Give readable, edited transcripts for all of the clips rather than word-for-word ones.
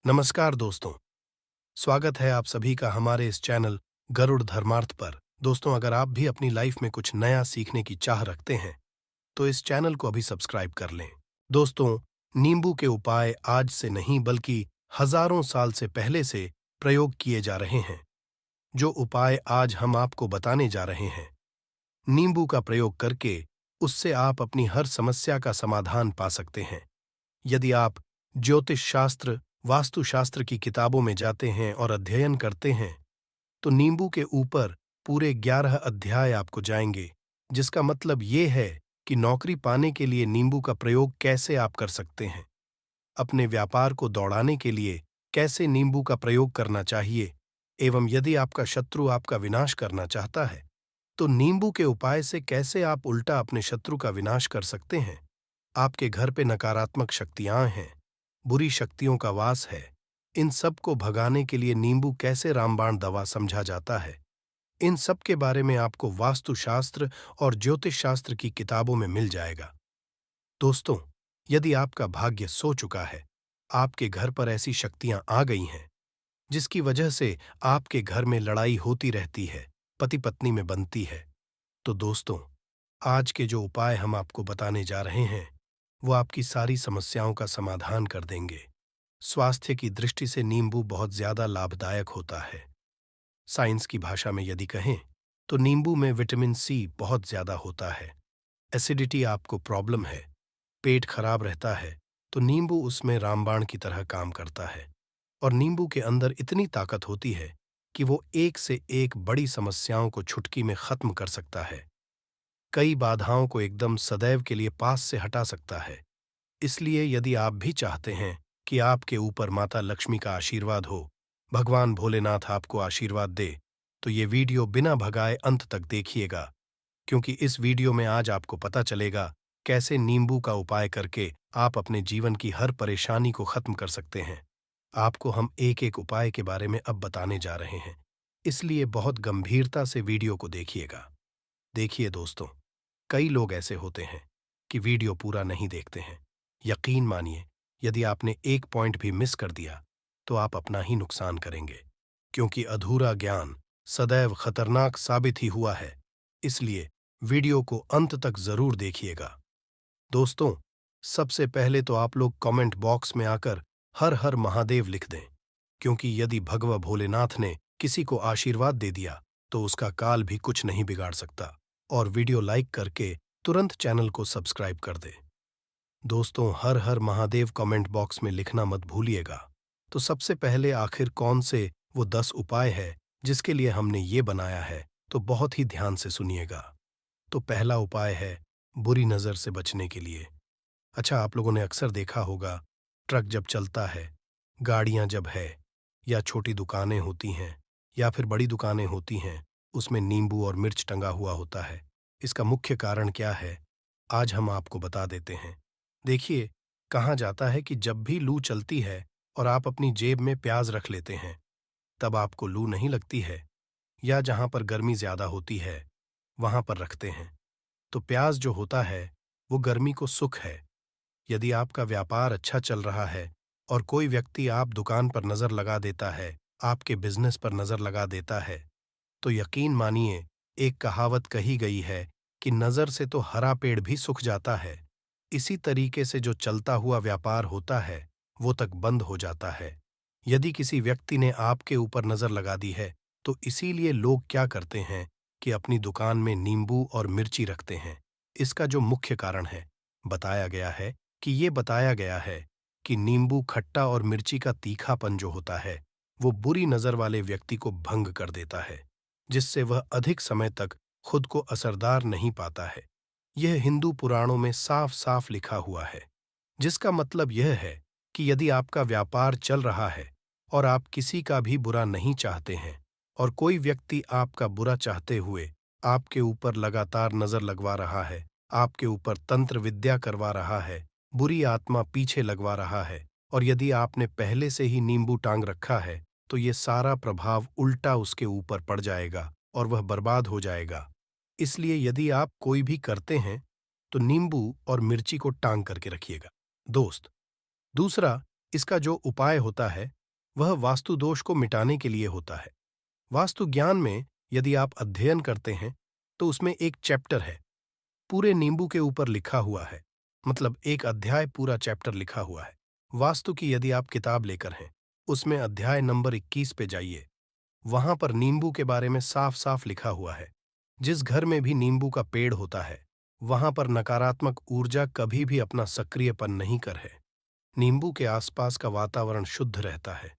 नमस्कार दोस्तों, स्वागत है आप सभी का हमारे इस चैनल गरुड़ धर्मार्थ पर। दोस्तों, अगर आप भी अपनी लाइफ में कुछ नया सीखने की चाह रखते हैं, तो इस चैनल को अभी सब्सक्राइब कर लें। दोस्तों, नींबू के उपाय आज से नहीं बल्कि हजारों साल से पहले से प्रयोग किए जा रहे हैं। जो उपाय आज हम आपको बताने जा रहे हैं, नींबू का प्रयोग करके उससे आप अपनी हर समस्या का समाधान पा सकते हैं। यदि आप ज्योतिष शास्त्र, वास्तुशास्त्र की किताबों में जाते हैं और अध्ययन करते हैं, तो नींबू के ऊपर पूरे 11 अध्याय आपको जाएंगे, जिसका मतलब ये है कि नौकरी पाने के लिए नींबू का प्रयोग कैसे आप कर सकते हैं, अपने व्यापार को दौड़ाने के लिए कैसे नींबू का प्रयोग करना चाहिए, एवं यदि आपका शत्रु आपका विनाश करना चाहता है, तो नींबू के उपाय से कैसे आप उल्टा अपने शत्रु का विनाश कर सकते हैं। आपके घर पे नकारात्मक शक्तियां हैं, बुरी शक्तियों का वास है, इन सब को भगाने के लिए नींबू कैसे रामबाण दवा समझा जाता है, इन सब के बारे में आपको वास्तुशास्त्र और ज्योतिष शास्त्र की किताबों में मिल जाएगा। दोस्तों, यदि आपका भाग्य सो चुका है, आपके घर पर ऐसी शक्तियां आ गई हैं जिसकी वजह से आपके घर में लड़ाई होती रहती है, पति पत्नी में बनती है, तो दोस्तों, आज के जो उपाय हम आपको बताने जा रहे हैं, वो आपकी सारी समस्याओं का समाधान कर देंगे। स्वास्थ्य की दृष्टि से नींबू बहुत ज्यादा लाभदायक होता है। साइंस की भाषा में यदि कहें, तो नींबू में विटामिन सी बहुत ज्यादा होता है। एसिडिटी आपको प्रॉब्लम है, पेट खराब रहता है, तो नींबू उसमें रामबाण की तरह काम करता है। और नींबू के अंदर इतनी ताकत होती है कि वो एक से एक बड़ी समस्याओं को चुटकी में खत्म कर सकता है। कई बाधाओं को एकदम सदैव के लिए पास से हटा सकता है। इसलिए यदि आप भी चाहते हैं कि आपके ऊपर माता लक्ष्मी का आशीर्वाद हो, भगवान भोलेनाथ आपको आशीर्वाद दे, तो ये वीडियो बिना भगाए अंत तक देखिएगा, क्योंकि इस वीडियो में आज आपको पता चलेगा कैसे नींबू का उपाय करके आप अपने जीवन की हर परेशानी को खत्म कर सकते हैं। आपको हम एक एक उपाय के बारे में अब बताने जा रहे हैं, इसलिए बहुत गंभीरता से वीडियो को देखिएगा। देखिए दोस्तों, कई लोग ऐसे होते हैं कि वीडियो पूरा नहीं देखते हैं। यकीन मानिए, यदि आपने एक पॉइंट भी मिस कर दिया, तो आप अपना ही नुकसान करेंगे, क्योंकि अधूरा ज्ञान सदैव खतरनाक साबित ही हुआ है। इसलिए वीडियो को अंत तक जरूर देखिएगा। दोस्तों, सबसे पहले तो आप लोग कमेंट बॉक्स में आकर हर हर महादेव लिख दें, क्योंकि यदि भगवा भोलेनाथ ने किसी को आशीर्वाद दे दिया, तो उसका काल भी कुछ नहीं बिगाड़ सकता। और वीडियो लाइक करके तुरंत चैनल को सब्सक्राइब कर दे। दोस्तों, हर हर महादेव कमेंट बॉक्स में लिखना मत भूलिएगा। तो सबसे पहले आखिर कौन से वो 10 उपाय है जिसके लिए हमने ये बनाया है, तो बहुत ही ध्यान से सुनिएगा। तो पहला उपाय है बुरी नज़र से बचने के लिए। अच्छा, आप लोगों ने अक्सर देखा होगा, ट्रक जब चलता है, गाड़ियां जब है, या छोटी दुकानें होती हैं, या फिर बड़ी दुकानें होती हैं, उसमें नींबू और मिर्च टंगा हुआ होता है। इसका मुख्य कारण क्या है, आज हम आपको बता देते हैं। देखिए, कहा जाता है कि जब भी लू चलती है और आप अपनी जेब में प्याज रख लेते हैं, तब आपको लू नहीं लगती है, या जहां पर गर्मी ज्यादा होती है, वहां पर रखते हैं। तो प्याज जो होता है, वो गर्मी को सुख है। यदि आपका व्यापार अच्छा चल रहा है और कोई व्यक्ति आप दुकान पर नजर लगा देता है, आपके बिजनेस पर नजर लगा देता है, तो यकीन मानिए, एक कहावत कही गई है कि नजर से तो हरा पेड़ भी सूख जाता है। इसी तरीके से जो चलता हुआ व्यापार होता है, वो तक बंद हो जाता है। यदि किसी व्यक्ति ने आपके ऊपर नजर लगा दी है, तो इसीलिए लोग क्या करते हैं कि अपनी दुकान में नींबू और मिर्ची रखते हैं। इसका जो मुख्य कारण है, बताया गया है कि नींबू खट्टा और मिर्ची का तीखापन जो होता है, वो बुरी नजर वाले व्यक्ति को भंग कर देता है, जिससे वह अधिक समय तक खुद को असरदार नहीं पाता है। यह हिंदू पुराणों में साफ साफ लिखा हुआ है, जिसका मतलब यह है कि यदि आपका व्यापार चल रहा है और आप किसी का भी बुरा नहीं चाहते हैं, और कोई व्यक्ति आपका बुरा चाहते हुए आपके ऊपर लगातार नजर लगवा रहा है, आपके ऊपर तंत्र विद्या करवा रहा है, बुरी आत्मा पीछे लगवा रहा है, और यदि आपने पहले से ही नींबू टांग रखा है, तो ये सारा प्रभाव उल्टा उसके ऊपर पड़ जाएगा और वह बर्बाद हो जाएगा। इसलिए यदि आप कोई भी करते हैं, तो नींबू और मिर्ची को टांग करके रखिएगा। दोस्त, दूसरा, इसका जो उपाय होता है वह वास्तु दोष को मिटाने के लिए होता है। वास्तु ज्ञान में यदि आप अध्ययन करते हैं तो उसमें एक चैप्टर है, पूरे नींबू के ऊपर लिखा हुआ है, मतलब एक अध्याय पूरा चैप्टर लिखा हुआ है। वास्तु की यदि आप किताब लेकर हैं, उसमें अध्याय नंबर 21 पे जाइए। वहां पर नींबू के बारे में साफ साफ लिखा हुआ है। जिस घर में भी नींबू का पेड़ होता है वहां पर नकारात्मक ऊर्जा कभी भी अपना सक्रियपन नहीं कर है। नींबू के आसपास का वातावरण शुद्ध रहता है।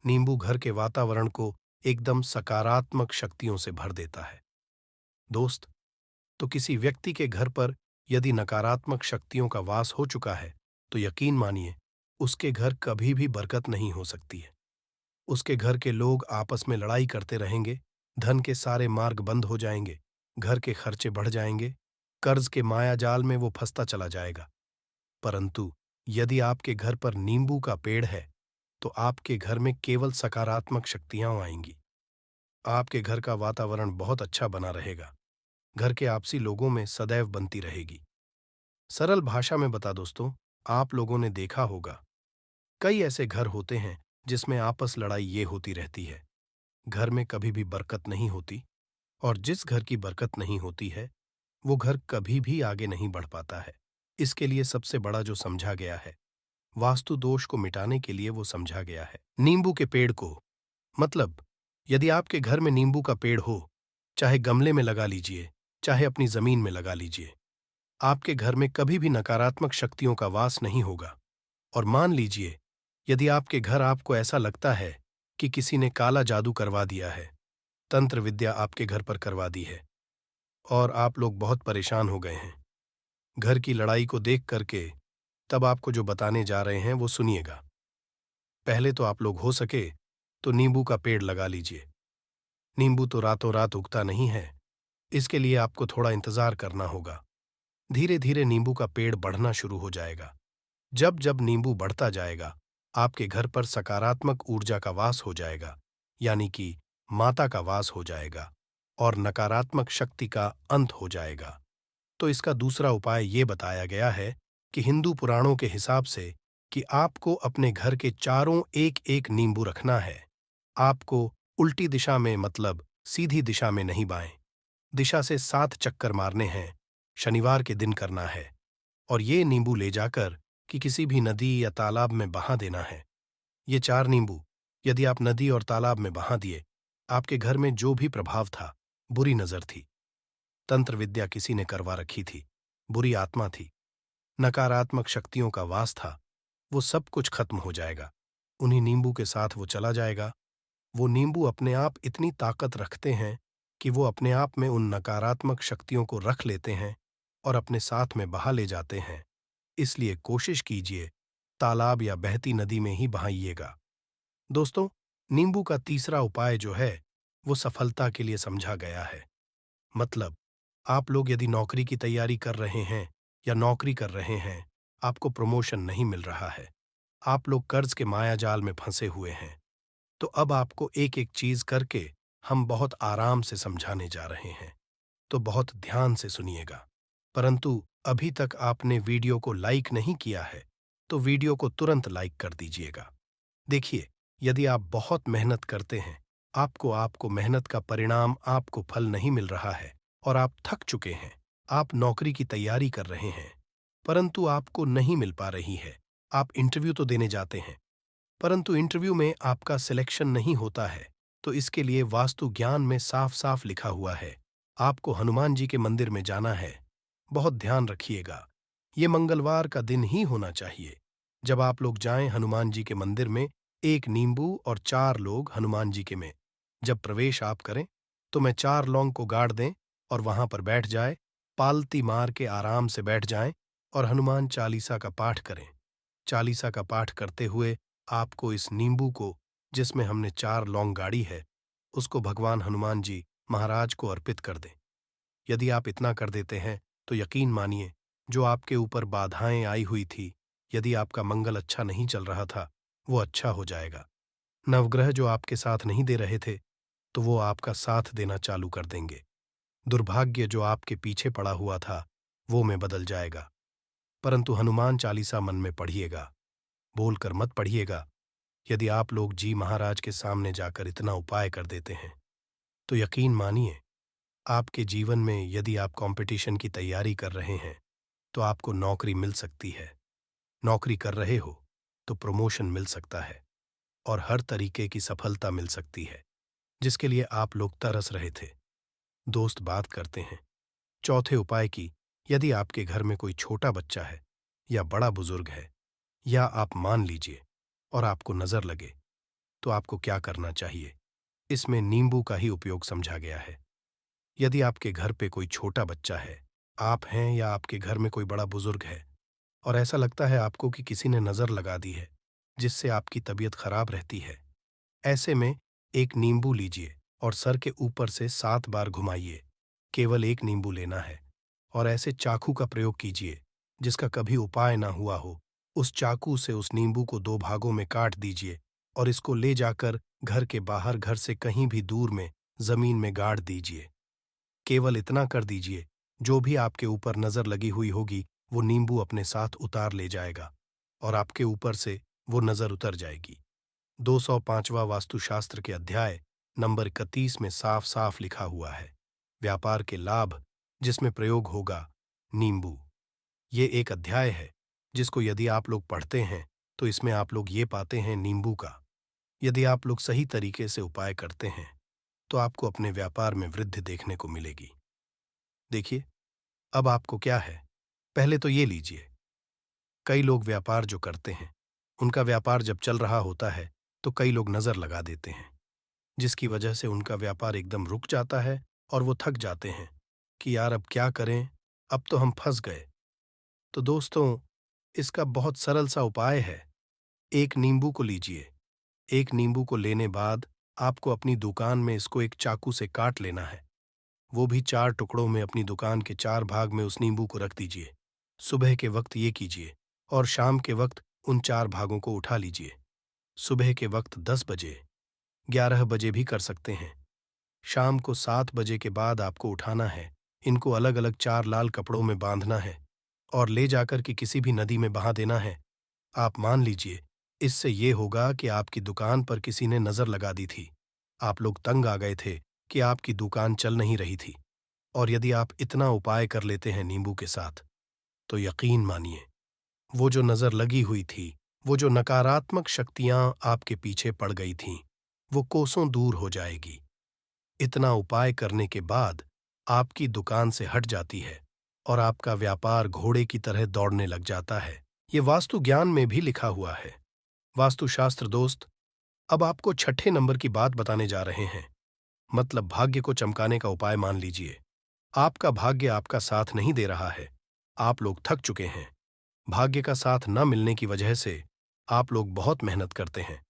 नींबू घर के वातावरण को एकदम सकारात्मक शक्तियों से भर देता है। दोस्त, तो किसी व्यक्ति के घर पर यदि नकारात्मक शक्तियों का वास हो चुका है तो यकीन मानिए उसके घर कभी भी बरकत नहीं हो सकती है। उसके घर के लोग आपस में लड़ाई करते रहेंगे, धन के सारे मार्ग बंद हो जाएंगे, घर के खर्चे बढ़ जाएंगे, कर्ज के माया जाल में वो फंसता चला जाएगा। परंतु यदि आपके घर पर नींबू का पेड़ है तो आपके घर में केवल सकारात्मक शक्तियां आएंगी। आपके घर का वातावरण बहुत अच्छा बना रहेगा। घर के आपसी लोगों में सदैव बनती रहेगी। सरल भाषा में बता दोस्तों, आप लोगों ने देखा होगा कई ऐसे घर होते हैं जिसमें आपस लड़ाई ये होती रहती है। घर में कभी भी बरकत नहीं होती, और जिस घर की बरकत नहीं होती है वो घर कभी भी आगे नहीं बढ़ पाता है। इसके लिए सबसे बड़ा जो समझा गया है, वास्तु दोष को मिटाने के लिए वो समझा गया है नींबू के पेड़ को। मतलब यदि आपके घर में नींबू का पेड़ हो, चाहे गमले में लगा लीजिए, चाहे अपनी जमीन में लगा लीजिए, आपके घर में कभी भी नकारात्मक शक्तियों का वास नहीं होगा। और मान लीजिए यदि आपके घर आपको ऐसा लगता है कि किसी ने काला जादू करवा दिया है, तंत्र विद्या आपके घर पर करवा दी है और आप लोग बहुत परेशान हो गए हैं घर की लड़ाई को देख करके, तब आपको जो बताने जा रहे हैं वो सुनिएगा। पहले तो आप लोग हो सके तो नींबू का पेड़ लगा लीजिए। नींबू तो रातों रात उगता नहीं है, इसके लिए आपको थोड़ा इंतजार करना होगा। धीरे धीरे नींबू का पेड़ बढ़ना शुरू हो जाएगा। जब जब नींबू बढ़ता जाएगा आपके घर पर सकारात्मक ऊर्जा का वास हो जाएगा, यानी कि माता का वास हो जाएगा और नकारात्मक शक्ति का अंत हो जाएगा। तो इसका दूसरा उपाय ये बताया गया है कि हिंदू पुराणों के हिसाब से कि आपको अपने घर के चारों एक एक नींबू रखना है। आपको उल्टी दिशा में, मतलब सीधी दिशा में नहीं, बाएं दिशा से 7 चक्कर मारने हैं। शनिवार के दिन करना है और ये नींबू ले जाकर कि किसी भी नदी या तालाब में बहा देना है। ये 4 नींबू यदि आप नदी और तालाब में बहा दिए, आपके घर में जो भी प्रभाव था, बुरी नजर थी, तंत्र विद्या किसी ने करवा रखी थी, बुरी आत्मा थी, नकारात्मक शक्तियों का वास था, वो सब कुछ खत्म हो जाएगा। उन्हीं नींबू के साथ वो चला जाएगा। वो नींबू अपने आप इतनी ताकत रखते हैं कि वो अपने आप में उन नकारात्मक शक्तियों को रख लेते हैं और अपने साथ में बहा ले जाते हैं। इसलिए कोशिश कीजिए तालाब या बहती नदी में ही बहाइएगा। दोस्तों, नींबू का तीसरा उपाय जो है वो सफलता के लिए समझा गया है। मतलब आप लोग यदि नौकरी की तैयारी कर रहे हैं या नौकरी कर रहे हैं, आपको प्रमोशन नहीं मिल रहा है, आप लोग कर्ज के मायाजाल में फंसे हुए हैं, तो अब आपको एक एक चीज करके हम बहुत आराम से समझाने जा रहे हैं, तो बहुत ध्यान से सुनिएगा। परंतु अभी तक आपने वीडियो को लाइक नहीं किया है तो वीडियो को तुरंत लाइक कर दीजिएगा। देखिए, यदि आप बहुत मेहनत करते हैं, आपको आपको मेहनत का परिणाम, आपको फल नहीं मिल रहा है और आप थक चुके हैं, आप नौकरी की तैयारी कर रहे हैं परंतु आपको नहीं मिल पा रही है, आप इंटरव्यू तो देने जाते हैं परंतु इंटरव्यू में आपका सिलेक्शन नहीं होता है, तो इसके लिए वास्तु ज्ञान में साफ साफ लिखा हुआ है, आपको हनुमान जी के मंदिर में जाना है। बहुत ध्यान रखिएगा, ये मंगलवार का दिन ही होना चाहिए। जब आप लोग जाएं हनुमान जी के मंदिर में, 1 नींबू और 4 लोग हनुमान जी के में जब प्रवेश आप करें तो मैं 4 लौंग को गाड़ दें और वहां पर बैठ जाए, पालती मार के आराम से बैठ जाएं और हनुमान चालीसा का पाठ करें। चालीसा का पाठ करते हुए आपको इस नींबू को, जिसमें हमने 4 लौंग गाड़ी है, उसको भगवान हनुमान जी महाराज को अर्पित कर दें। यदि आप इतना कर देते हैं तो यकीन मानिए जो आपके ऊपर बाधाएं आई हुई थी, यदि आपका मंगल अच्छा नहीं चल रहा था, वो अच्छा हो जाएगा। नवग्रह जो आपके साथ नहीं दे रहे थे तो वो आपका साथ देना चालू कर देंगे। दुर्भाग्य जो आपके पीछे पड़ा हुआ था वो में बदल जाएगा। परंतु हनुमान चालीसा मन में पढ़िएगा, बोलकर मत पढ़िएगा। यदि आप लोग जी महाराज के सामने जाकर इतना उपाय कर देते हैं, तो यकीन मानिए, आपके जीवन में यदि आप कंपटीशन की तैयारी कर रहे हैं, तो आपको नौकरी मिल सकती है। नौकरी कर रहे हो, तो प्रमोशन मिल सकता है और हर तरीके की सफलता मिल सकती है, जिसके लिए आप लोग तरस रहे थे। दोस्त बात करते हैं चौथे उपाय की। यदि आपके घर में कोई छोटा बच्चा है या बड़ा बुजुर्ग है, या आप मान लीजिए और आपको नजर लगे, तो आपको क्या करना चाहिए? इसमें नींबू का ही उपयोग समझा गया है। यदि आपके घर पे कोई छोटा बच्चा है, आप हैं या आपके घर में कोई बड़ा बुजुर्ग है, और ऐसा लगता है आपको कि किसी ने नजर लगा दी है, जिससे आपकी तबीयत खराब रहती है, ऐसे में एक नींबू लीजिए और सर के ऊपर से 7 बार घुमाइए। केवल एक नींबू लेना है और ऐसे चाकू का प्रयोग कीजिए जिसका कभी उपाय ना हुआ हो। उस चाकू से उस नींबू को 2 भागों में काट दीजिए और इसको ले जाकर घर के बाहर, घर से कहीं भी दूर में जमीन में गाड़ दीजिए। केवल इतना कर दीजिए, जो भी आपके ऊपर नजर लगी हुई होगी, वो नींबू अपने साथ उतार ले जाएगा और आपके ऊपर से वो नजर उतर जाएगी। 205वां वास्तुशास्त्र के अध्याय नंबर 31 में साफ साफ लिखा हुआ है, व्यापार के लाभ जिसमें प्रयोग होगा नींबू। ये एक अध्याय है जिसको यदि आप लोग पढ़ते हैं, तो इसमें आप लोग ये पाते हैं नींबू का। यदि आप लोग सही तरीके से उपाय करते हैं, तो आपको अपने व्यापार में वृद्धि देखने को मिलेगी। देखिए, अब आपको क्या है, पहले तो ये लीजिए। कई लोग व्यापार जो करते हैं, उनका व्यापार जब चल रहा होता है, तो कई लोग नजर लगा देते हैं, जिसकी वजह से उनका व्यापार एकदम रुक जाता है और वो थक जाते हैं कि यार अब क्या करें, अब तो हम फंस गए। तो दोस्तों, इसका बहुत सरल सा उपाय है। एक नींबू को लीजिए। एक नींबू को लेने बाद आपको अपनी दुकान में इसको एक चाकू से काट लेना है। वो भी 4 टुकड़ों में अपनी दुकान के 4 भाग में उस नींबू को रख दीजिए। सुबह के वक्त ये कीजिए और शाम के वक्त उन 4 भागों को उठा लीजिए। सुबह के वक्त 10 बजे, 11 बजे भी कर सकते हैं। शाम को 7 बजे के बाद आपको उठाना है। इनको अलग अलग 4 लाल कपड़ों में बांधना है और ले जाकर के किसी भी नदी में बहा देना है। आप मान लीजिए, इससे ये होगा कि आपकी दुकान पर किसी ने नजर लगा दी थी। आप लोग तंग आ गए थे कि आपकी दुकान चल नहीं रही थी, और यदि आप इतना उपाय कर लेते हैं नींबू के साथ, तो यकीन मानिए, वो जो नजर लगी हुई थी, वो जो नकारात्मक शक्तियां आपके पीछे पड़ गई थीं, वो कोसों दूर हो जाएगी। इतना उपाय करने के बाद आपकी दुकान से हट जाती है और आपका व्यापार घोड़े की तरह दौड़ने लग जाता है। ये वास्तु ज्ञान में भी लिखा हुआ है। वास्तुशास्त्र दोस्त, अब आपको छठे नंबर की बात बताने जा रहे हैं, मतलब भाग्य को चमकाने का उपाय। मान लीजिए, आपका भाग्य आपका साथ नहीं दे रहा है। आप लोग थक चुके हैं। भाग्य का साथ न मिलने की वजह से आप लोग बहुत मेहनत करते हैं,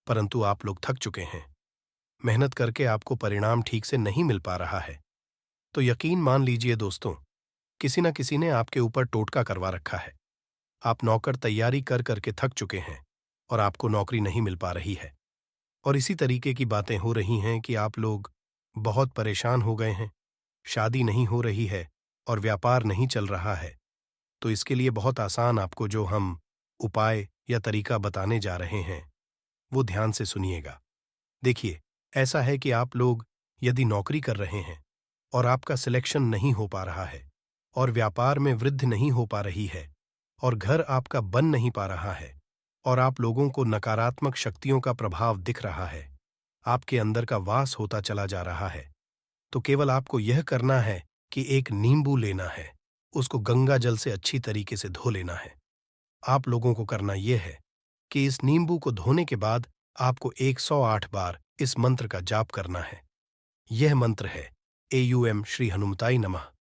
परंतु आप लोग थक चुके हैं। मेहनत करके आपको परिणाम ठीक से नहीं मिल पा रहा है। तो यकीन मान लीजिए दोस्तों, किसी न किसी ने आपके ऊपर टोटका करवा रखा है। आप नौकर तैयारी कर करके थक चुके हैं और आपको नौकरी नहीं मिल पा रही है। और इसी तरीके की बातें हो रही हैं कि आप लोग बहुत परेशान हो गए हैं, शादी नहीं हो रही है और व्यापार नहीं चल रहा है। तो इसके लिए बहुत आसान आपको जो हम उपाय या तरीका बताने जा रहे हैं, वो ध्यान से सुनिएगा। देखिए, ऐसा है कि आप लोग यदि नौकरी कर रहे हैं और आपका सिलेक्शन नहीं हो पा रहा है और व्यापार में वृद्धि नहीं हो पा रही है और घर आपका बन नहीं पा रहा है और आप लोगों को नकारात्मक शक्तियों का प्रभाव दिख रहा है, आपके अंदर का वास होता चला जा रहा है, तो केवल आपको यह करना है कि एक नींबू लेना है, उसको गंगा जल से अच्छी तरीके से धो लेना है। आप लोगों को करना यह है कि इस नींबू को धोने के बाद आपको 108 बार इस मंत्र का जाप करना है। यह मंत्र है AUM श्री हनुमताई नमः।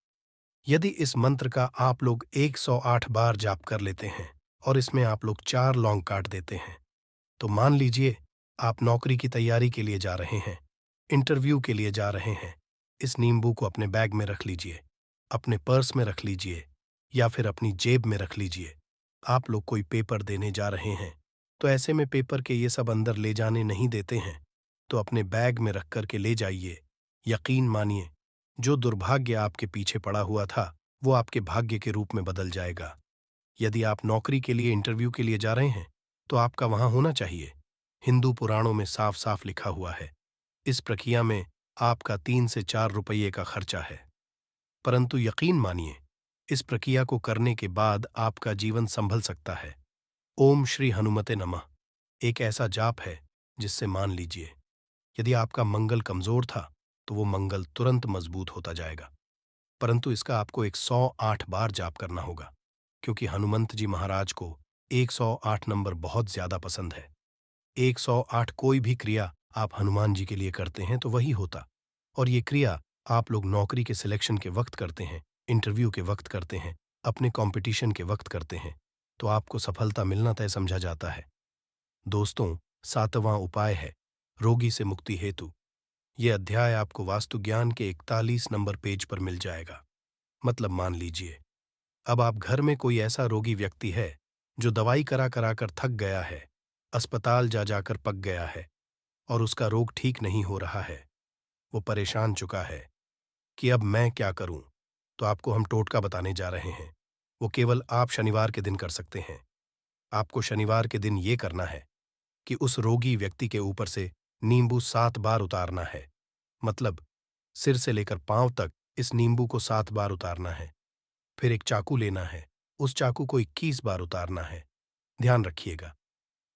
यदि इस मंत्र का आप लोग 108 बार जाप कर लेते हैं और इसमें आप लोग 4 लौंग काट देते हैं, तो मान लीजिए आप नौकरी की तैयारी के लिए जा रहे हैं, इंटरव्यू के लिए जा रहे हैं। इस नींबू को अपने बैग में रख लीजिए, अपने पर्स में रख लीजिए या फिर अपनी जेब में रख लीजिए। आप लोग कोई पेपर देने जा रहे हैं, तो ऐसे में पेपर के ये सब अंदर ले जाने नहीं देते हैं, तो अपने बैग में रख कर के ले जाइए। यकीन मानिए, जो दुर्भाग्य आपके पीछे पड़ा हुआ था, वो आपके भाग्य के रूप में बदल जाएगा। यदि आप नौकरी के लिए, इंटरव्यू के लिए जा रहे हैं, तो आपका वहां होना चाहिए। हिंदू पुराणों में साफ साफ लिखा हुआ है, इस प्रक्रिया में आपका 3 से 4 रुपये का खर्चा है। परंतु यकीन मानिए, इस प्रक्रिया को करने के बाद आपका जीवन संभल सकता है। ओम श्री हनुमते नमः एक ऐसा जाप है जिससे मान लीजिए, यदि आपका मंगल कमजोर था तो वो मंगल तुरंत मजबूत होता जाएगा। परंतु इसका आपको 108 बार जाप करना होगा, क्योंकि हनुमंत जी महाराज को 108 नंबर बहुत ज्यादा पसंद है। 108 कोई भी क्रिया आप हनुमान जी के लिए करते हैं तो वही होता। और ये क्रिया आप लोग नौकरी के सिलेक्शन के वक्त करते हैं, इंटरव्यू के वक्त करते हैं, अपने कंपटीशन के वक्त करते हैं, तो आपको सफलता मिलना तय समझा जाता है। दोस्तों, 7वां उपाय है रोगी से मुक्ति हेतु। यह अध्याय आपको वास्तु ज्ञान के 41 नंबर पेज पर मिल जाएगा। मतलब मान लीजिए, अब आप घर में कोई ऐसा रोगी व्यक्ति है जो दवाई करा करा कर थक गया है, अस्पताल जा जाकर पक गया है और उसका रोग ठीक नहीं हो रहा है। वो परेशान चुका है कि अब मैं क्या करूं। तो आपको हम टोटका बताने जा रहे हैं। वो केवल आप शनिवार के दिन कर सकते हैं। आपको शनिवार के दिन ये करना है कि उस रोगी व्यक्ति के ऊपर से नींबू 7 बार उतारना है। मतलब सिर से लेकर पांव तक इस नींबू को 7 बार उतारना है। फिर एक चाकू लेना है, उस चाकू को 21 बार उतारना है। ध्यान रखिएगा,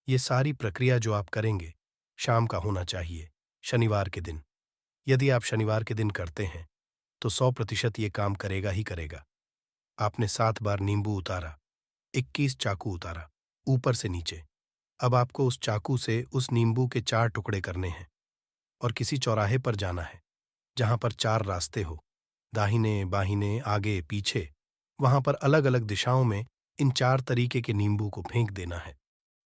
ये सारी प्रक्रिया जो आप करेंगे शाम का होना चाहिए, शनिवार के दिन। यदि आप शनिवार के दिन करते हैं तो 100% ये काम करेगा ही करेगा। आपने 7 बार नींबू उतारा, 21 चाकू उतारा, ऊपर से नीचे। अब आपको उस चाकू से उस नींबू के 4 टुकड़े करने हैं और किसी चौराहे पर जाना है जहां पर 4 रास्ते हो, दाहिने बाहिने आगे पीछे। वहां पर अलग अलग दिशाओं में इन 4 तरीके के नींबू को फेंक देना है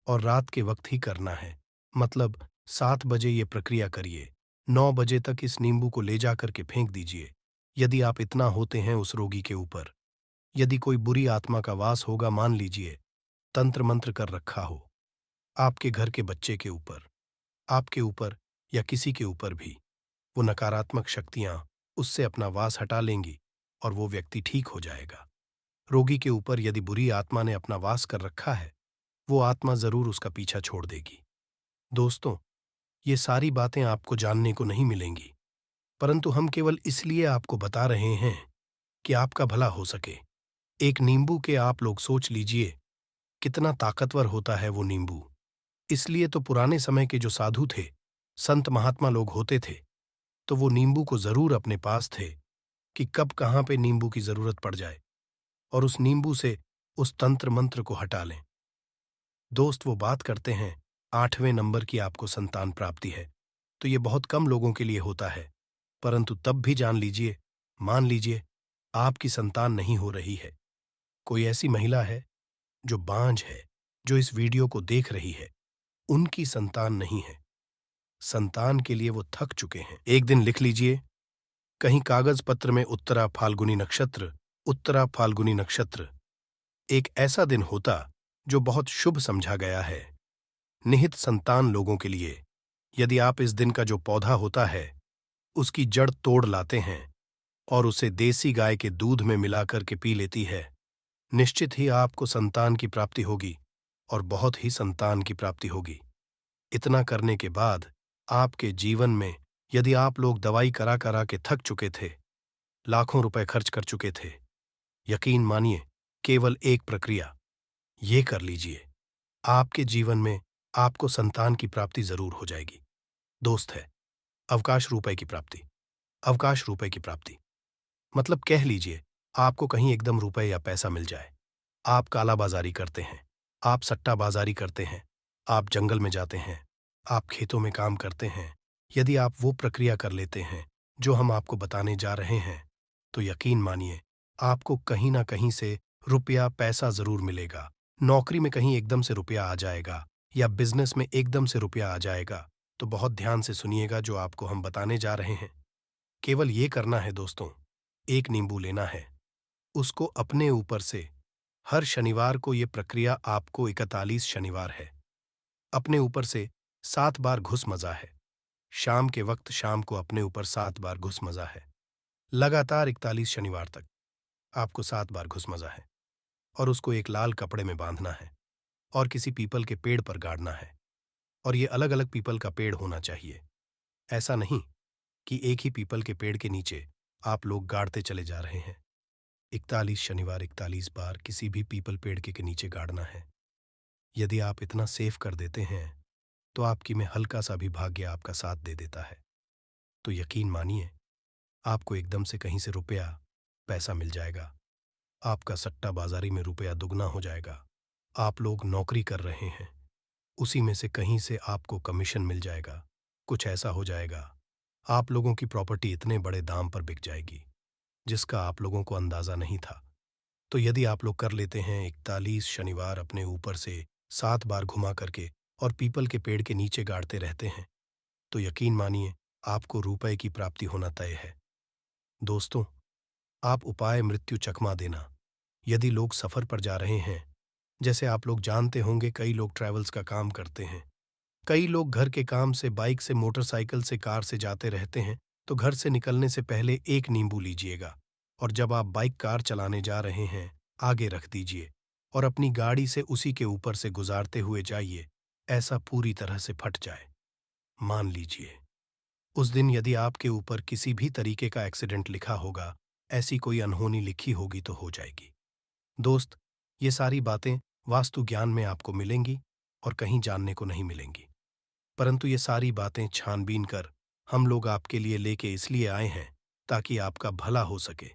और रात के वक्त ही करना है। मतलब 7 बजे ये प्रक्रिया करिए, 9 बजे तक इस नींबू को ले जाकर के फेंक दीजिए। यदि आप इतना होते हैं उस रोगी के ऊपर, यदि कोई बुरी आत्मा का वास होगा, मान लीजिए तंत्र मंत्र कर रखा हो आपके घर के बच्चे के ऊपर, आपके ऊपर या किसी के ऊपर भी, वो नकारात्मक शक्तियां उससे अपना वास हटा लेंगी और वो व्यक्ति ठीक हो जाएगा। रोगी के ऊपर यदि बुरी आत्मा ने अपना वास कर रखा है, वो आत्मा जरूर उसका पीछा छोड़ देगी। दोस्तों, ये सारी बातें आपको जानने को नहीं मिलेंगी, परंतु हम केवल इसलिए आपको बता रहे हैं कि आपका भला हो सके। एक नींबू के आप लोग सोच लीजिए कितना ताकतवर होता है वो नींबू। इसलिए तो पुराने समय के जो साधु थे, संत महात्मा लोग होते थे, तो वो नींबू को जरूर अपने पास थे कि कब कहाँ पे नींबू की जरूरत पड़ जाए और उस नींबू से उस तंत्र मंत्र को हटा लें। दोस्त, वो बात करते हैं 8वें नंबर की आपको संतान प्राप्ति है, तो ये बहुत कम लोगों के लिए होता है। परंतु तब भी जान लीजिए, मान लीजिए आपकी संतान नहीं हो रही है, कोई ऐसी महिला है जो बांझ है, जो इस वीडियो को देख रही है, उनकी संतान नहीं है, संतान के लिए वो थक चुके हैं। एक दिन लिख लीजिए कहीं कागज पत्र में उत्तरा फाल्गुनी नक्षत्र, उत्तरा फाल्गुनी नक्षत्र। एक ऐसा दिन होता जो बहुत शुभ समझा गया है निहित संतान लोगों के लिए। यदि आप इस दिन का जो पौधा होता है उसकी जड़ तोड़ लाते हैं और उसे देसी गाय के दूध में मिलाकर के पी लेती है, निश्चित ही आपको संतान की प्राप्ति होगी और बहुत ही संतान की प्राप्ति होगी। इतना करने के बाद आपके जीवन में, यदि आप लोग दवाई करा करा के थक चुके थे, लाखों रुपए खर्च कर चुके थे, यकीन मानिए केवल एक प्रक्रिया ये कर लीजिए, आपके जीवन में आपको संतान की प्राप्ति जरूर हो जाएगी। दोस्त है अवकाश रुपए की प्राप्ति। अवकाश रुपए की प्राप्ति मतलब कह लीजिए आपको कहीं एकदम रुपए या पैसा मिल जाए। आप कालाबाजारी करते हैं, आप सट्टाबाजारी करते हैं, आप जंगल में जाते हैं, आप खेतों में काम करते हैं। यदि आप वो प्रक्रिया कर लेते हैं जो हम आपको बताने जा रहे हैं, तो यकीन मानिए आपको कहीं ना कहीं से रुपया पैसा जरूर मिलेगा। नौकरी में कहीं एकदम से रुपया आ जाएगा या बिजनेस में एकदम से रुपया आ जाएगा। तो बहुत ध्यान से सुनिएगा जो आपको हम बताने जा रहे हैं। केवल ये करना है दोस्तों, एक नींबू लेना है, उसको अपने ऊपर से हर शनिवार को, ये प्रक्रिया आपको 41 शनिवार है, अपने ऊपर से 7 बार घुस मजा है। शाम के वक्त शाम को अपने ऊपर 7 बार घुस मजा है। लगातार 41 शनिवार तक आपको 7 बार घुस मजा है और उसको एक लाल कपड़े में बांधना है और किसी पीपल के पेड़ पर गाड़ना है। और ये अलग अलग पीपल का पेड़ होना चाहिए। ऐसा नहीं कि एक ही पीपल के पेड़ के नीचे आप लोग गाड़ते चले जा रहे हैं। 41 शनिवार 41 बार किसी भी पीपल पेड़ के नीचे गाड़ना है। यदि आप इतना सेफ कर देते हैं तो आपकी में हल्का सा भी भाग्य आपका साथ दे देता है। तो यकीन मानिए, आपको एकदम से कहीं से रुपया पैसा मिल जाएगा। आपका सट्टा बाजारी में रुपया दुगना हो जाएगा। आप लोग नौकरी कर रहे हैं, उसी में से कहीं से आपको कमीशन मिल जाएगा। कुछ ऐसा हो जाएगा, आप लोगों की प्रॉपर्टी इतने बड़े दाम पर बिक जाएगी जिसका आप लोगों को अंदाजा नहीं था। तो यदि आप लोग कर लेते हैं 41 शनिवार अपने ऊपर से 7 बार घुमा करके और पीपल के पेड़ के नीचे गाड़ते रहते हैं, तो यकीन मानिए आपको रुपए की प्राप्ति होना तय है। दोस्तों, आप उपाय मृत्यु चकमा देना। यदि लोग सफर पर जा रहे हैं, जैसे आप लोग जानते होंगे कई लोग ट्रैवल्स का काम करते हैं, कई लोग घर के काम से बाइक से मोटरसाइकिल से कार से जाते रहते हैं, तो घर से निकलने से पहले एक नींबू लीजिएगा और जब आप बाइक कार चलाने जा रहे हैं आगे रख दीजिए और अपनी गाड़ी से उसी के ऊपर से गुजारते हुए जाइए। ऐसा पूरी तरह से फट जाए, मान लीजिए उस दिन यदि आपके ऊपर किसी भी तरीके का एक्सीडेंट लिखा होगा, ऐसी कोई अनहोनी लिखी होगी तो हो जाएगी। दोस्त, ये सारी बातें वास्तु ज्ञान में आपको मिलेंगी और कहीं जानने को नहीं मिलेंगी, परंतु ये सारी बातें छानबीन कर हम लोग आपके लिए लेके इसलिए आए हैं ताकि आपका भला हो सके।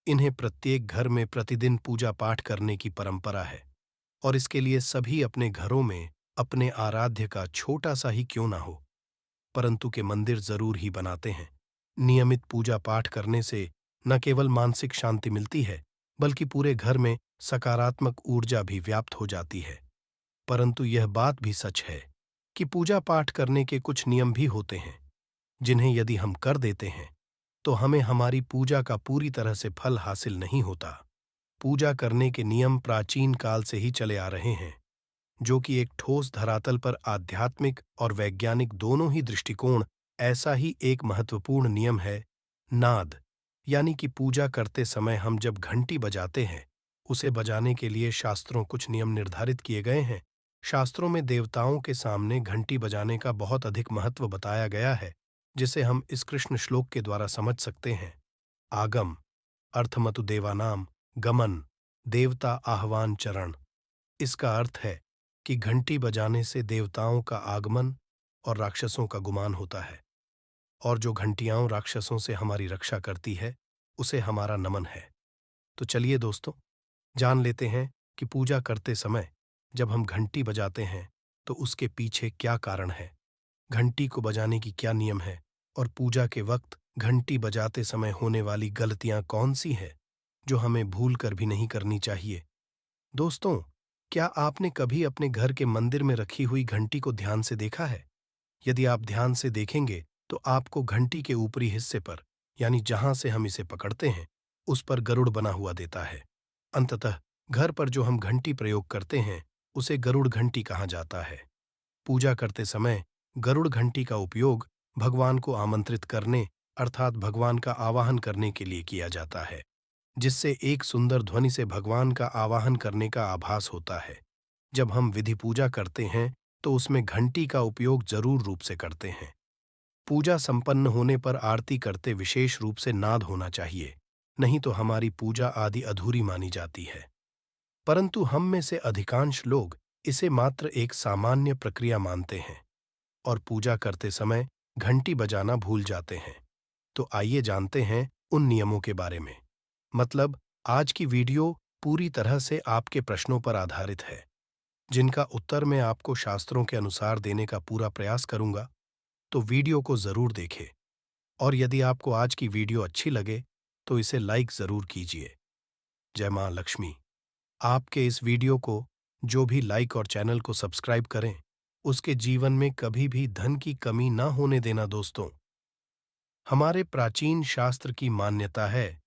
इन्हें प्रत्येक घर में प्रतिदिन पूजा पाठ करने की परंपरा है और इसके लिए सभी अपने घरों में अपने आराध्य का छोटा सा ही क्यों ना हो, परंतु के मंदिर जरूर ही बनाते हैं। नियमित पूजा पाठ करने से न केवल मानसिक शांति मिलती है बल्कि पूरे घर में सकारात्मक ऊर्जा भी व्याप्त हो जाती है। परंतु यह बात भी सच है कि पूजा पाठ करने के कुछ नियम भी होते हैं जिन्हें यदि हम कर देते हैं तो हमें हमारी पूजा का पूरी तरह से फल हासिल नहीं होता। पूजा करने के नियम प्राचीन काल से ही चले आ रहे हैं, जो कि एक ठोस धरातल पर आध्यात्मिक और वैज्ञानिक दोनों ही दृष्टिकोण ऐसा ही एक महत्वपूर्ण नियम है। नाद यानी कि पूजा करते समय हम जब घंटी बजाते हैं, उसे बजाने के लिए शास्त्रों कुछ नियम निर्धारित किए गए हैं। शास्त्रों में देवताओं के सामने घंटी बजाने का बहुत अधिक महत्व बताया गया है, जिसे हम इस कृष्ण श्लोक के द्वारा समझ सकते हैं। आगम अर्थमतु देवानाम गमन, देवता आह्वान चरण। इसका अर्थ है कि घंटी बजाने से देवताओं का आगमन और राक्षसों का गुमान होता है, और जो घंटियां राक्षसों से हमारी रक्षा करती है उसे हमारा नमन है। तो चलिए दोस्तों, जान लेते हैं कि पूजा करते समय जब हम घंटी बजाते हैं तो उसके पीछे क्या कारण है, घंटी को बजाने की क्या नियम है और पूजा के वक्त घंटी बजाते समय होने वाली गलतियां कौन सी हैं जो हमें भूल कर भी नहीं करनी चाहिए। दोस्तों, क्या आपने कभी अपने घर के मंदिर में रखी हुई घंटी को ध्यान से देखा है? यदि आप ध्यान से देखेंगे तो आपको घंटी के ऊपरी हिस्से पर, यानी जहां से हम इसे पकड़ते हैं, उस पर गरुड़ बना हुआ देता है। अंततः घर पर जो हम घंटी प्रयोग करते हैं उसे गरुड़ घंटी कहा जाता है। पूजा करते समय गरुड़ घंटी का उपयोग भगवान को आमंत्रित करने अर्थात भगवान का आवाहन करने के लिए किया जाता है, जिससे एक सुंदर ध्वनि से भगवान का आवाहन करने का आभास होता है। जब हम विधि पूजा करते हैं तो उसमें घंटी का उपयोग जरूर रूप से करते हैं। पूजा संपन्न होने पर आरती करते विशेष रूप से नाद होना चाहिए, नहीं तो हमारी पूजा आदि अधूरी मानी जाती है। परंतु हम में से अधिकांश लोग इसे मात्र एक सामान्य प्रक्रिया मानते हैं और पूजा करते समय घंटी बजाना भूल जाते हैं। तो आइए जानते हैं उन नियमों के बारे में। मतलब, आज की वीडियो पूरी तरह से आपके प्रश्नों पर आधारित है, जिनका उत्तर मैं आपको शास्त्रों के अनुसार देने का पूरा प्रयास करूंगा। तो वीडियो को जरूर देखें और यदि आपको आज की वीडियो अच्छी लगे तो इसे लाइक जरूर कीजिए। जय मां लक्ष्मी। आपके इस वीडियो को जो भी लाइक और चैनल को सब्सक्राइब करें, उसके जीवन में कभी भी धन की कमी ना होने देना। दोस्तों, हमारे प्राचीन शास्त्र की मान्यता है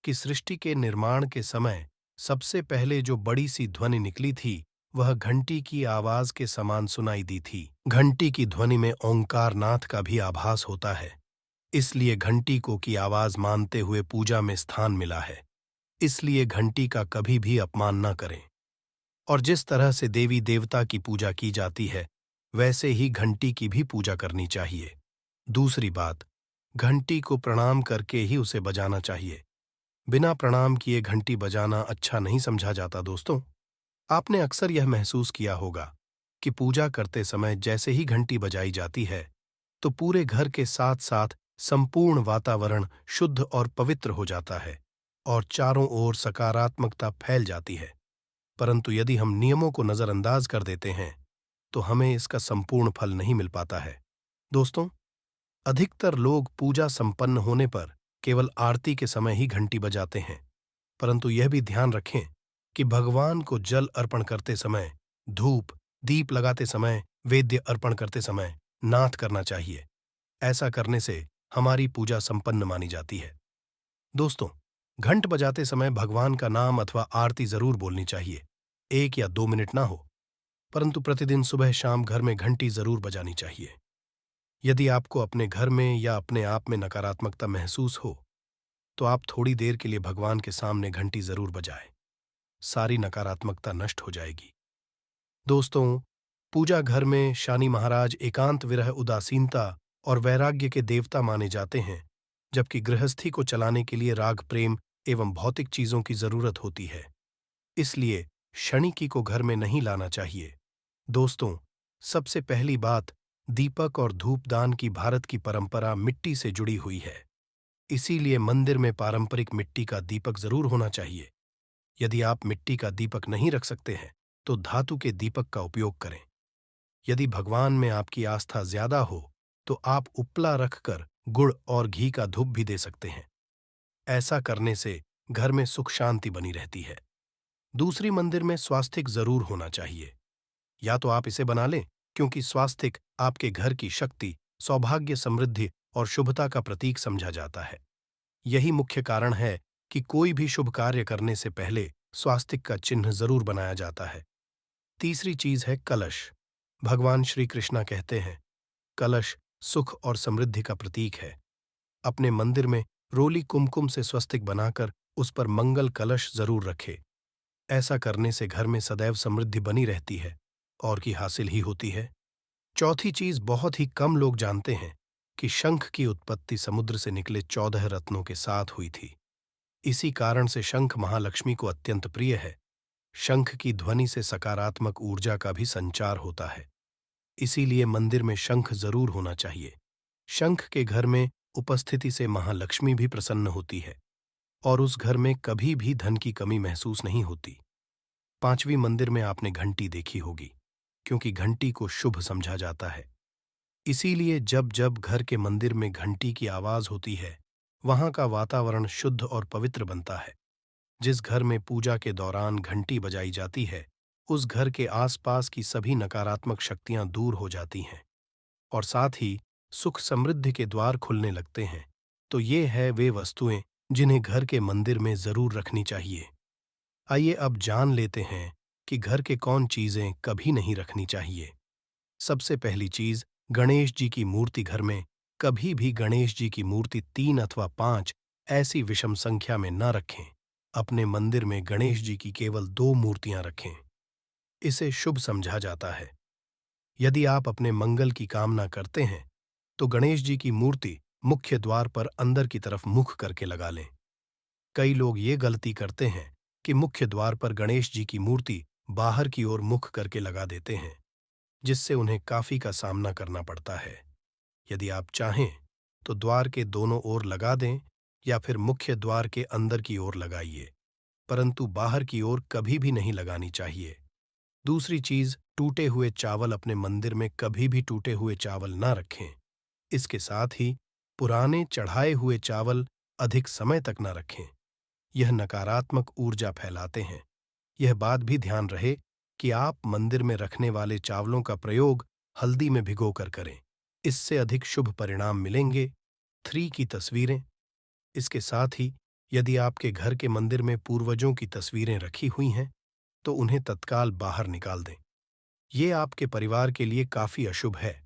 कि सृष्टि के निर्माण के समय सबसे पहले जो बड़ी सी ध्वनि निकली थी वह घंटी की आवाज के समान सुनाई दी थी। घंटी की ध्वनि में ओंकार नाथ का भी आभास होता है, इसलिए घंटी को की आवाज मानते हुए पूजा में स्थान मिला है। इसलिए घंटी का कभी भी अपमान न करें। और जिस तरह से देवी देवता की पूजा की जाती है, वैसे ही घंटी की भी पूजा करनी चाहिए। दूसरी बात, घंटी को प्रणाम करके ही उसे बजाना चाहिए। बिना प्रणाम किए घंटी बजाना अच्छा नहीं समझा जाता दोस्तों। आपने अक्सर यह महसूस किया होगा कि पूजा करते समय जैसे ही घंटी बजाई जाती है, तो पूरे घर के साथ साथ संपूर्ण वातावरण शुद्ध और पवित्र हो जाता है और चारों ओर सकारात्मकता फैल जाती है। परंतु यदि हम नियमों को नजरअंदाज कर देते हैं, तो हमें इसका संपूर्ण फल नहीं मिल पाता है। दोस्तों, अधिकतर लोग पूजा संपन्न होने पर केवल आरती के समय ही घंटी बजाते हैं, परंतु यह भी ध्यान रखें कि भगवान को जल अर्पण करते समय, धूप, दीप लगाते समय, वेद्य अर्पण करते समय नाथ करना चाहिए। ऐसा करने से हमारी पूजा संपन्न मानी जाती है। दोस्तों, घंट बजाते समय भगवान का नाम अथवा आरती जरूर बोलनी चाहिए। 1 या 2 मिनट ना हो, परंतु प्रतिदिन सुबह शाम घर में घंटी जरूर बजानी चाहिए। यदि आपको अपने घर में या अपने आप में नकारात्मकता महसूस हो, तो आप थोड़ी देर के लिए भगवान के सामने घंटी जरूर बजाएं। सारी नकारात्मकता नष्ट हो जाएगी। दोस्तों, पूजा घर में शनि महाराज एकांत विरह, उदासीनता और वैराग्य के देवता माने जाते हैं, जबकि गृहस्थी को चलाने के लिए राग, प्रेम एवं भौतिक चीजों की जरूरत होती है। इसलिए शनि की को घर में नहीं लाना चाहिए। दोस्तों, सबसे पहली बात, दीपक और धूपदान की भारत की परंपरा मिट्टी से जुड़ी हुई है। इसीलिए मंदिर में पारंपरिक मिट्टी का दीपक जरूर होना चाहिए। यदि आप मिट्टी का दीपक नहीं रख सकते हैं, तो धातु के दीपक का उपयोग करें। यदि भगवान में आपकी आस्था ज्यादा हो, तो आप उपला रखकर गुड़ और घी का धूप भी दे सकते हैं। ऐसा करने से घर में सुख शांति बनी रहती है। दूसरी, मंदिर में स्वास्तिक जरूर होना चाहिए। या तो आप इसे बना लें, क्योंकि स्वास्तिक आपके घर की शक्ति, सौभाग्य, समृद्धि और शुभता का प्रतीक समझा जाता है। यही मुख्य कारण है कि कोई भी शुभ कार्य करने से पहले स्वास्तिक का चिन्ह जरूर बनाया जाता है। तीसरी चीज है कलश। भगवान श्री कृष्णा कहते हैं, कलश सुख और समृद्धि का प्रतीक है। अपने मंदिर में रोली कुमकुम से स्वस्तिक बनाकर उस पर मंगल कलश जरूर रखे। ऐसा करने से घर में सदैव समृद्धि बनी रहती है और की हासिल ही होती है। चौथी चीज, बहुत ही कम लोग जानते हैं कि शंख की उत्पत्ति समुद्र से निकले 14 रत्नों के साथ हुई थी। इसी कारण से शंख महालक्ष्मी को अत्यंत प्रिय है। शंख की ध्वनि से सकारात्मक ऊर्जा का भी संचार होता है। इसीलिए मंदिर में शंख जरूर होना चाहिए। शंख के घर में उपस्थिति से महालक्ष्मी भी प्रसन्न होती है और उस घर में कभी भी धन की कमी महसूस नहीं होती। पांचवी, मंदिर में आपने घंटी देखी होगी, क्योंकि घंटी को शुभ समझा जाता है। इसीलिए जब जब घर के मंदिर में घंटी की आवाज होती है, वहां का वातावरण शुद्ध और पवित्र बनता है। जिस घर में पूजा के दौरान घंटी बजाई जाती है, उस घर के आसपास की सभी नकारात्मक शक्तियां दूर हो जाती हैं और साथ ही सुख समृद्धि के द्वार खुलने लगते हैं। तो ये है वे वस्तुएं जिन्हें घर के मंदिर में जरूर रखनी चाहिए। आइए अब जान लेते हैं कि घर के कौन चीजें कभी नहीं रखनी चाहिए। सबसे पहली चीज, गणेश जी की मूर्ति। घर में कभी भी गणेश जी की मूर्ति 3 अथवा 5 ऐसी विषम संख्या में न रखें। अपने मंदिर में गणेश जी की केवल 2 मूर्तियां रखें। इसे शुभ समझा जाता है। यदि आप अपने मंगल की कामना करते हैं, तो गणेश जी की मूर्ति मुख्य द्वार पर अंदर की तरफ मुख करके लगा लें। कई लोग ये गलती करते हैं कि मुख्य द्वार पर गणेश जी की मूर्ति बाहर की ओर मुख करके लगा देते हैं, जिससे उन्हें काफी का सामना करना पड़ता है। यदि आप चाहें तो द्वार के दोनों ओर लगा दें या फिर मुख्य द्वार के अंदर की ओर लगाइए, परंतु बाहर की ओर कभी भी नहीं लगानी चाहिए। दूसरी चीज, टूटे हुए चावल। अपने मंदिर में कभी भी टूटे हुए चावल ना रखें। इसके साथ ही पुराने चढ़ाए हुए चावल अधिक समय तक न रखें। यह नकारात्मक ऊर्जा फैलाते हैं। यह बात भी ध्यान रहे कि आप मंदिर में रखने वाले चावलों का प्रयोग हल्दी में भिगोकर करें। इससे अधिक शुभ परिणाम मिलेंगे। 3 की तस्वीरें। इसके साथ ही यदि आपके घर के मंदिर में पूर्वजों की तस्वीरें रखी हुई हैं, तो उन्हें तत्काल बाहर निकाल दें। ये आपके परिवार के लिए काफी अशुभ है।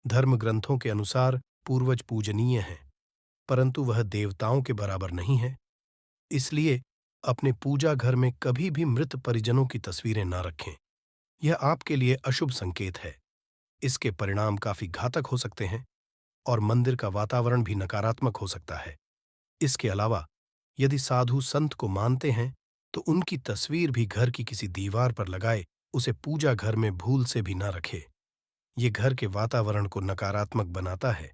धर्म ग्रंथों के अनुसार पूर्वज पूजनीय हैं, परंतु वह देवताओं के बराबर नहीं है। इसलिए अपने पूजा घर में कभी भी मृत परिजनों की तस्वीरें ना रखें। यह आपके लिए अशुभ संकेत है। इसके परिणाम काफी घातक हो सकते हैं और मंदिर का वातावरण भी नकारात्मक हो सकता है। इसके अलावा यदि साधु संत को मानते हैं तो उनकी तस्वीर भी घर की किसी दीवार पर लगाए उसे पूजा घर में भूल से भी ना रखे। ये घर के वातावरण को नकारात्मक बनाता है।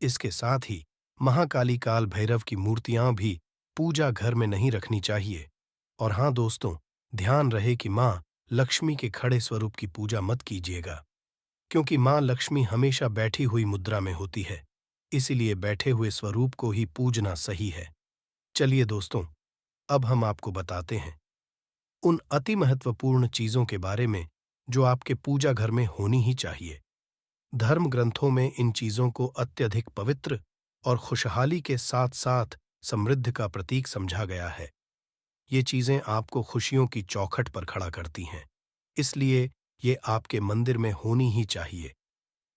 इसके साथ ही महाकाली काल भैरव की मूर्तियां भी पूजा घर में नहीं रखनी चाहिए। और हाँ दोस्तों, ध्यान रहे कि माँ लक्ष्मी के खड़े स्वरूप की पूजा मत कीजिएगा, क्योंकि माँ लक्ष्मी हमेशा बैठी हुई मुद्रा में होती है। इसीलिए बैठे हुए स्वरूप को ही पूजना सही है। चलिए दोस्तों, अब हम आपको बताते हैं उन अति महत्वपूर्ण चीजों के बारे में जो आपके पूजा घर में होनी ही चाहिए। धर्म ग्रंथों में इन चीजों को अत्यधिक पवित्र और खुशहाली के साथ साथ समृद्धि का प्रतीक समझा गया है। ये चीजें आपको खुशियों की चौखट पर खड़ा करती हैं, इसलिए ये आपके मंदिर में होनी ही चाहिए।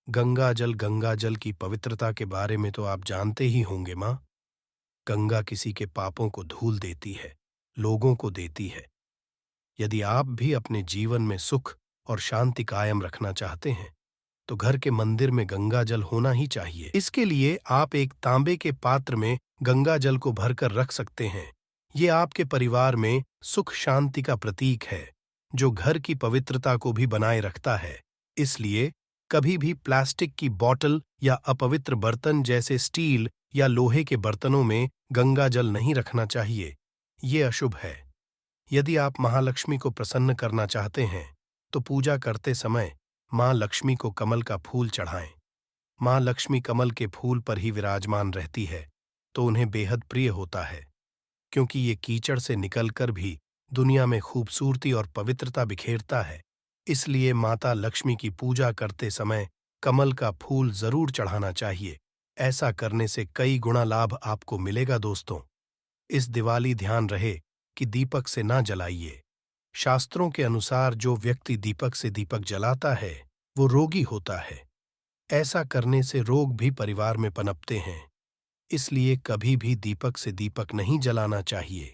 गंगा जल की पवित्रता के बारे में तो आप जानते ही होंगे। माँ गंगा किसी के पापों को धूल देती है, लोगों को देती है। यदि आप भी अपने जीवन में सुख और शांति कायम रखना चाहते हैं तो घर के मंदिर में गंगा जल होना ही चाहिए। इसके लिए आप एक तांबे के पात्र में गंगा जल को भरकर रख सकते हैं। ये आपके परिवार में सुख शांति का प्रतीक है, जो घर की पवित्रता को भी बनाए रखता है। इसलिए कभी भी प्लास्टिक की बोतल या अपवित्र बर्तन जैसे स्टील या लोहे के बर्तनों में गंगा जल नहीं रखना चाहिए। ये अशुभ है। यदि आप महालक्ष्मी को प्रसन्न करना चाहते हैं तो पूजा करते समय माँ लक्ष्मी को कमल का फूल चढ़ाएं। माँ लक्ष्मी कमल के फूल पर ही विराजमान रहती है तो उन्हें बेहद प्रिय होता है, क्योंकि ये कीचड़ से निकलकर भी दुनिया में खूबसूरती और पवित्रता बिखेरता है। इसलिए माता लक्ष्मी की पूजा करते समय कमल का फूल जरूर चढ़ाना चाहिए। ऐसा करने से कई गुना लाभ आपको मिलेगा। दोस्तों, इस दिवाली ध्यान रहे कि दीपक से ना जलाइए। शास्त्रों के अनुसार जो व्यक्ति दीपक से दीपक जलाता है वो रोगी होता है। ऐसा करने से रोग भी परिवार में पनपते हैं। इसलिए कभी भी दीपक से दीपक नहीं जलाना चाहिए।